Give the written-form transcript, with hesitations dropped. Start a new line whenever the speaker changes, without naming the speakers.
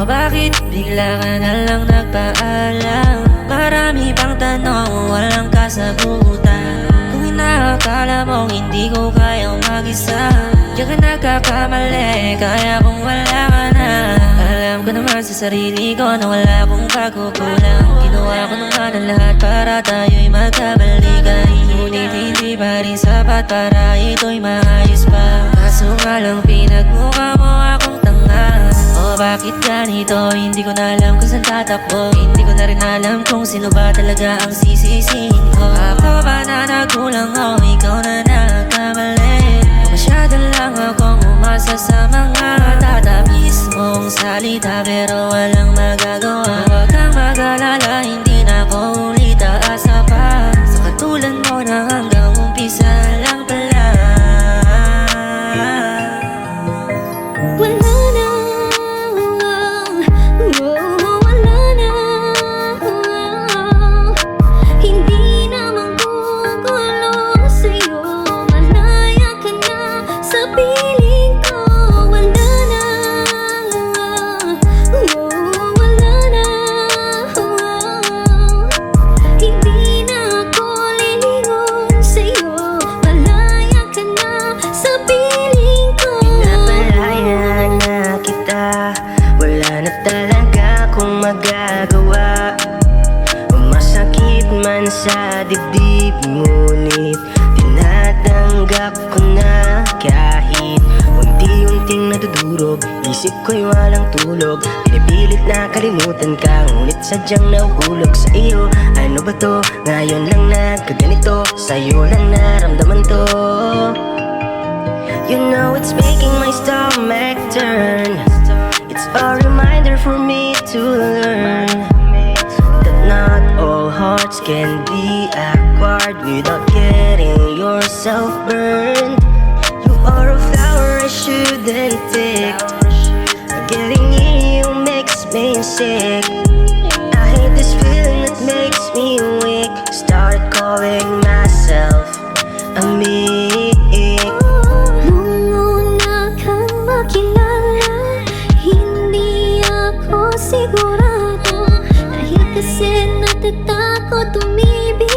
bakit bigla ka na lang nagpaalam? Marami pang tanong, walang kasagutan. Kung inaakala mong hindi ko kayang mag-isa, diyan ka nagkakamali, kaya kung wala ka na. Alam ko naman sa sarili ko na wala akong pagkukulang. Ginawa ko naman ang lahat para tayo'y magkabalikan. Ngunit hindi pa rin sapat para ito'y maayos pa. Kaso nga lang pinagmukha mo akong tanga. O bakit ganito, hindi ko na alam kung saan tatakbo. Hindi ko na rin alam kung sino ba talaga ang sisisihin ko. Ako ba na nagkulang o ikaw na nagkamali? Masyado lang akong umasa sa mga tatamis mong salita, pero walang magagawa. Huwag kang mag-alala, hindi na ako ulit aasa pa sa katulad mo na hanggang umpisa lang pala.
Wala na, wala na. Hindi naman gugulo sa'yo. Malaya ka na sa piling ko. Wala na, wala na. Hindi na ako lilingon sa'yo. Malaya ka na sa piling ko.
Pinapalaya na kita, wala na talaga akong magagawa. Masakit man sa dibdib, ngunit tinatanggap ko na. Kahit unti-unting nadudurog, isip ko'y walang tulog. Pinipilit na kalimutan ka, ngunit sadyang nahuhulog sa iyo. Ano ba to? Ngayon lang nagkaganito, sa'yo lang naramdaman to. You know it's making my stomach turn. It's a reminder for me to learn that not all hearts can be acquired without getting yourself burned. You are a flower I shouldn't take. Getting in you makes me sick. I hate this feeling that makes me weak. Start calling myself a meek.
Nung una kang makilala, hindi ako sigurado. Dahil kasi natatakot umibig.